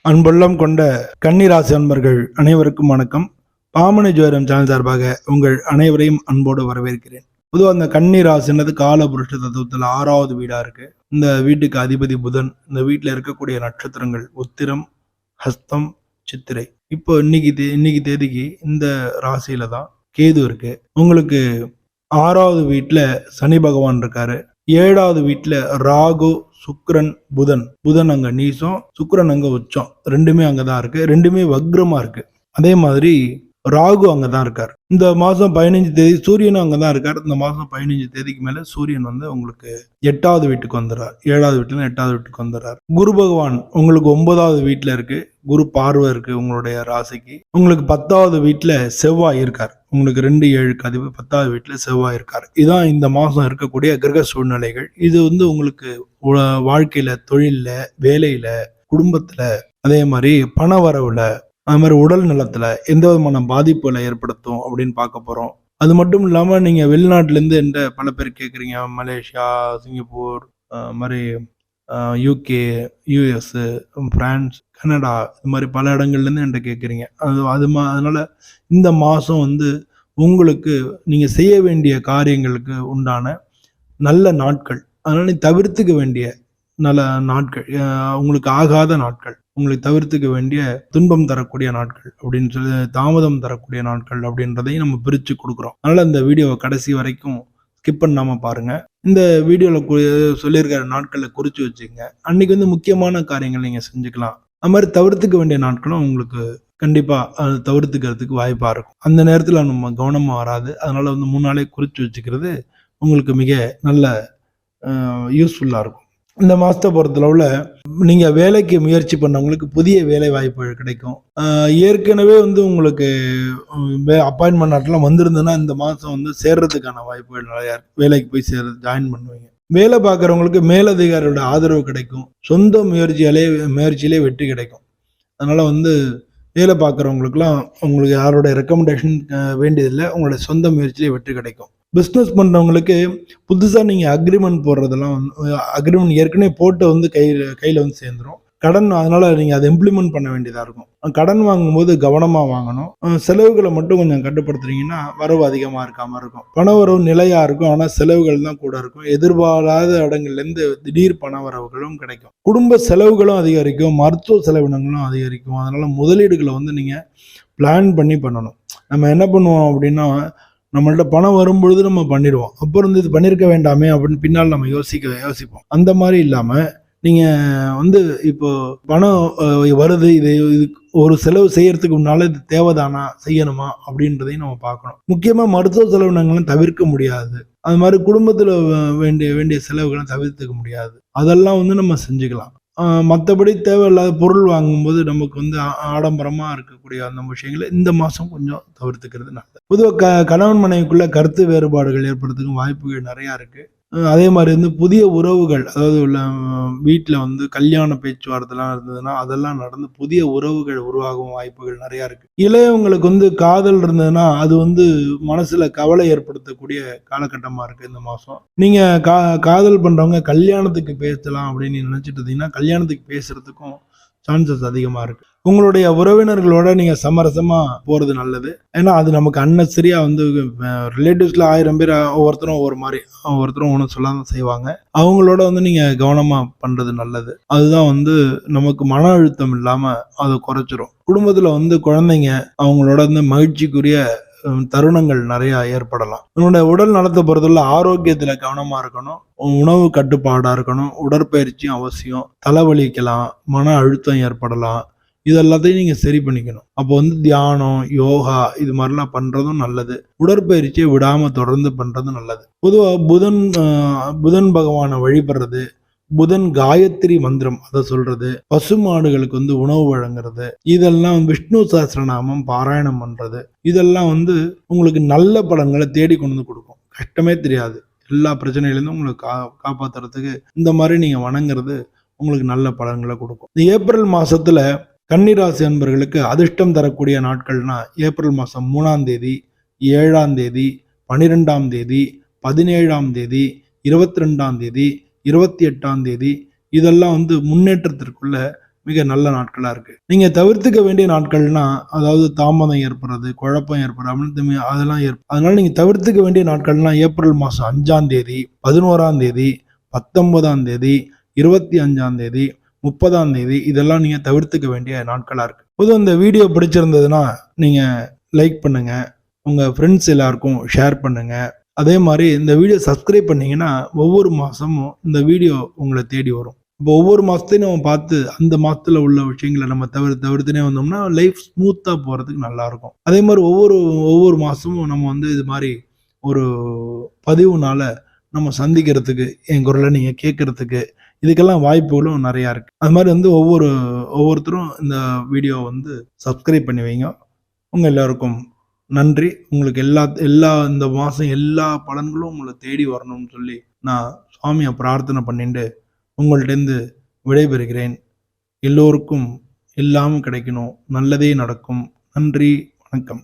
அன்புள்ளம் கொண்ட கன்னிராசி அன்பர்கள் அனைவருக்கும் வணக்கம். பாமணி ஜோதிடம் சேனல் சார்பாக உங்கள் அனைவரையும் அன்போடு வரவேற்கிறேன். பொதுவாக அந்த கன்னிராசின்றது காலபுருஷ தத்துவத்தில் 6வது வீடா இருக்கு. இந்த வீட்டுக்கு அதிபதி புதன். இந்த வீட்டில் இருக்கக்கூடிய நட்சத்திரங்கள் உத்திரம், ஹஸ்தம், சித்திரை. இப்போ இன்னைக்கு தேதிக்கு இந்த ராசியில தான் கேது இருக்கு. உங்களுக்கு 6வது வீட்டுல சனி பகவான் இருக்காரு. 7வது வீட்டுல ராகு, சுக்கிரன், புதன் அங்க நீசம், சுக்கிரன் அங்க உச்சம். ரெண்டுமே அங்கதான் இருக்கு. ரெண்டுமே வக்ரமா இருக்கு. அதே மாதிரி ராகு அங்கதான் இருக்காரு. இந்த மாசம் 15 தேதி சூரியனும் அங்கதான் இருக்காரு. இந்த மாசம் 15 தேதிக்கு மேல சூரியன் உங்களுக்கு 8வது வீட்டுக்கு வந்துடுறார். 7வது வீட்டுல 8வது வீட்டுக்கு வந்துடுறாரு. குரு பகவான் உங்களுக்கு 9வது வீட்டுல இருக்கு. குரு பார்வை இருக்கு உங்களுடைய ராசிக்கு. உங்களுக்கு 10வது வீட்டுல செவ்வாய் இருக்கார். உங்களுக்கு 2-7 அதிபதி 10வது வீட்டுல செவ்வாய் இருக்காரு. இதான் இந்த மாசம் இருக்கக்கூடிய கிரக சூழ்நிலைகள். இது உங்களுக்கு வாழ்க்கையில, தொழில்ல, வேலையில, குடும்பத்துல, அதே மாதிரி பண வரவுல, அது மாதிரி உடல் நலத்துல எந்த விதமான பாதிப்புகளை ஏற்படுத்தும் அப்படின்னு பார்க்க போறோம். அது மட்டும் இல்லாம நீங்க வெளிநாட்டுல இருந்து பல பேர் கேக்குறீங்க. மலேசியா, சிங்கப்பூர், மாதிரி யூகே, யூஎஸ், பிரான்ஸ், கனடா, இது மாதிரி பல இடங்கள்ல இருந்து என்கிட்ட கேட்குறீங்க. அதனால இந்த மாசம் உங்களுக்கு நீங்க செய்ய வேண்டிய காரியங்களுக்கு உண்டான நல்ல நாட்கள். அதனால நீ தவிர்த்துக்க வேண்டிய நல்ல நாட்கள், உங்களுக்கு ஆகாத நாட்கள், உங்களை தவிர்த்துக்க வேண்டிய துன்பம் தரக்கூடிய நாட்கள் அப்படின்னு சொல்லி, தாமதம் தரக்கூடிய நாட்கள் அப்படின்றதையும் நம்ம பிரிச்சு கொடுக்குறோம். அதனால இந்த வீடியோவை கடைசி வரைக்கும் ஸ்கிப் பண்ணாம பாருங்க. இந்த வீடியோல சொல்லியிருக்கிற நாட்களை குறிச்சு வச்சுக்கங்க. அன்னைக்கு முக்கியமான காரியங்கள் நீங்க செஞ்சுக்கலாம். அது மாதிரி தவிர்த்துக்க வேண்டிய நாட்களும் உங்களுக்கு கண்டிப்பா தவிர்த்துக்கிறதுக்கு வாய்ப்பா இருக்கும். அந்த நேரத்துல நம்ம கவனமா வராது. அதனால 3 நாளே குறிச்சு வச்சுக்கிறது உங்களுக்கு மிக நல்ல யூஸ்ஃபுல்லா இருக்கும். இந்த மாசத்தை பொறுத்தளவுல நீங்க வேலைக்கு முயற்சி பண்ணவங்களுக்கு புதிய வேலை வாய்ப்புகள் கிடைக்கும். ஏற்கனவே உங்களுக்கு அப்பாயின்மெண்ட் நாட்டெல்லாம் வந்திருந்ததுன்னா இந்த மாசம் சேர்றதுக்கான வாய்ப்புகள் நிறையா இருக்கு. வேலைக்கு போய் ஜாயின் பண்ணுவீங்க. வேலை பார்க்குறவங்களுக்கு மேலதிகாரியோட ஆதரவு கிடைக்கும். சொந்த முயற்சியிலே வெற்றி கிடைக்கும். அதனால வேலை பார்க்குறவங்களுக்குலாம் உங்களுக்கு யாரோட ரெக்கமெண்டேஷன் வேண்டியதில்லை. உங்களோட சொந்த முயற்சியிலே வெற்றி கிடைக்கும். பிஸ்னஸ் பண்ணுறவங்களுக்கு புதுசாக நீங்கள் அக்ரிமெண்ட் போடுறதெல்லாம் அக்ரிமெண்ட் ஏற்கனவே போட்டு கையில் சேர்ந்துடும். கடன், அதனால நீங்கள் அதை இம்ப்ளிமெண்ட் பண்ண வேண்டியதாக இருக்கும். கடன் வாங்கும்போது கவனமாக வாங்கணும். செலவுகளை மட்டும் கொஞ்சம் கட்டுப்படுத்துறீங்கன்னா வரவு அதிகமாக இருக்காமல் இருக்கும். பண வரவு நிலையாக இருக்கும். ஆனால் செலவுகள் தான் கூட இருக்கும். எதிர்பாராத இடங்கள்லேருந்து திடீர் பண வரவுகளும் கிடைக்கும். குடும்ப செலவுகளும் அதிகரிக்கும். மருத்துவ செலவினங்களும் அதிகரிக்கும். அதனால முதலீடுகளை நீங்கள் பிளான் பண்ணி பண்ணணும். நம்ம என்ன பண்ணுவோம் அப்படின்னா, நம்மள்ட்ட பணம் வரும்பொழுது நம்ம பண்ணிடுவோம். அப்புறம் இது பண்ணியிருக்க வேண்டாமே அப்படின்னு பின்னால் நம்ம யோசிப்போம். அந்த மாதிரி இல்லாமல் நீங்கள் இப்போ பணம் வருது, இது ஒரு செலவு செய்யறதுக்கு முன்னால இது தேவைதானா, செய்யணுமா அப்படின்றதையும் நம்ம பார்க்கணும். முக்கியமாக மருத்துவ செலவினங்களும் தவிர்க்க முடியாது. அது மாதிரி குடும்பத்தில் வேண்டிய செலவுகளை தவிர்த்துக்க முடியாது. அதெல்லாம் நம்ம செஞ்சுக்கலாம். மற்றபடி தேவையில்லாத பொருள் வாங்கும்போது நமக்கு ஆடம்பரமா இருக்கக்கூடிய அந்த விஷயங்களை இந்த மாசம் கொஞ்சம் தவிர்த்துக்கிறது நல்லது. பொதுவாக கணவன் மனைவிக்குள்ள கருத்து வேறுபாடுகள் ஏற்படுறதுக்கும் வாய்ப்புகள் நிறையா இருக்கு. அதே மாதிரி புதிய உறவுகள், அதாவது வீட்டில் கல்யாண பேச்சுவார்த்தைலாம் இருந்ததுன்னா அதெல்லாம் நடந்து புதிய உறவுகள் உருவாகும் வாய்ப்புகள் நிறையா இருக்கு. இளையவங்களுக்கு காதல் இருந்ததுன்னா அது மனசுல கவலை ஏற்படுத்தக்கூடிய காலகட்டமா இருக்கு இந்த மாசம். நீங்க காதல் பண்றவங்க கல்யாணத்துக்கு பேசலாம் அப்படின்னு நினைச்சிட்டு இருந்தீங்கன்னா கல்யாணத்துக்கு பேசுறதுக்கும் சான்சஸ் அதிகமா இருக்கு. உங்களுடைய உறவினர்களோட நீங்க சமரசமா போறது நல்லது. ஏன்னா அது நமக்கு அன்னசரியா ரிலேட்டிவ்ஸ்ல 1000 பேர் ஒவ்வொருத்தரும் ஒவ்வொரு மாதிரி, ஒவ்வொருத்தரும் ஒன்று சொல்லாதான் செய்வாங்க. அவங்களோட நீங்க கவனமா பண்றது நல்லது. அதுதான் நமக்கு மன அழுத்தம் இல்லாம அதை குறைச்சிரும். குடும்பத்துல குழந்தைங்க அவங்களோட மகிழ்ச்சிக்குரிய தருணங்கள் நிறைய ஏற்படலாம். உன்னோட உடல் நலத்தை பொறுத்தவரை ஆரோக்கியத்துல கவனமா இருக்கணும். உணவு கட்டுப்பாடா இருக்கணும். உடற்பயிற்சியும் அவசியம். தலைவலிக்கலாம், மன அழுத்தம் ஏற்படலாம். இது எல்லாத்தையும் நீங்க சரி பண்ணிக்கணும். அப்போ தியானம், யோகா இது மாதிரிலாம் பண்றதும் நல்லது. உடற்பயிற்சியை விடாம தொடர்ந்து பண்றதும் நல்லது. பொதுவா புதன் பகவானை வழிபடுறது, புதன் காயத்ரி மந்திரம் அதை சொல்றது, பசுமாடுகளுக்கு உணவு வழங்குறது, இதெல்லாம் விஷ்ணு சஹஸ்ரநாமம் பாராயணம் பண்றது, இதெல்லாம் உங்களுக்கு நல்ல பலன்களை தேடி கொண்டு கொடுக்கும். கஷ்டமே தெரியாது. எல்லா பிரச்சனையிலிருந்தும் உங்களுக்கு காப்பாத்துறதுக்கு இந்த மாதிரி நீங்க வணங்குறது உங்களுக்கு நல்ல பலன்களை கொடுக்கும். இந்த ஏப்ரல் மாசத்துல கன்னிராசி அன்பர்களுக்கு அதிர்ஷ்டம் தரக்கூடிய நாட்கள்னா ஏப்ரல் மாசம் 3ஆம் தேதி, 7ஆம் தேதி, 12ஆம் தேதி, 17ஆம் தேதி, 22ஆம் தேதி, 28ஆம் தேதி, இதெல்லாம் முன்னேற்றத்திற்குள்ள மிக நல்ல நாட்களா இருக்கு. நீங்க தவிர்த்துக்க வேண்டிய நாட்கள்னா, அதாவது தாமதம் ஏற்படுறது, குழப்பம் ஏற்படுறது, அதெல்லாம் அதனால நீங்க தவிர்த்துக்க வேண்டிய நாட்கள்னா ஏப்ரல் மாசம் 5ஆம் தேதி, 11ஆம் தேதி, 19ஆம் தேதி, 25ஆம் தேதி, 30ஆம் தேதி இதெல்லாம் நீங்க தவிர்த்துக்க வேண்டிய நாட்களா இருக்கு. பொதுவா இந்த வீடியோ பிடிச்சிருந்ததுன்னா நீங்க லைக் பண்ணுங்க. உங்க ஃப்ரெண்ட்ஸ் எல்லாருக்கும் ஷேர் பண்ணுங்க. அதே மாரி இந்த வீடியோ சப்ஸ்கிரைப் பண்ணீங்கன்னா, ஒவ்வொரு மாசமும் இந்த வீடியோ உங்கள தேடி வரும். இப்போ ஒவ்வொரு மாசத்தையும் நம்ம பார்த்து, அந்த மாசத்துல உள்ள விஷயங்கள நம்ம தவிர்த்துனே வந்தோம்னா, லைஃப் ஸ்மூத்தா போறதுக்கு நல்லாருக்கும். அதே மாரி ஒவ்வொரு ஒவ்வொரு மாசமும் நம்ம இது மாரி ஒரு பதிவுனால நம்ம சந்திக்கிறதுக்கு, என் குரல நீங்க கேட்கறதுக்கு, இதுக்கெல்லாம் வாய்ப்புகளும் நெறையா இருக்கு. அது மாரி ஒவ்வொருத்தரும் இந்த வீடியோ சப்ஸ்கிரைப் பண்ணி வைங்க. உங்க எல்லாருக்கும் நன்றி. உங்களுக்கு எல்லா எல்லா இந்த மாசம் எல்லா பலன்களும் உங்கள தேடி வரணும்னு சொல்லி, நான் சாமிய பிரார்த்தனை பண்ணிண்டு, உங்கள்ட்டேருந்து விடைபெறுகிறேன். எல்லோருக்கும் எல்லாம் கிடைக்கணும். நல்லதே நடக்கும். நன்றி. வணக்கம்.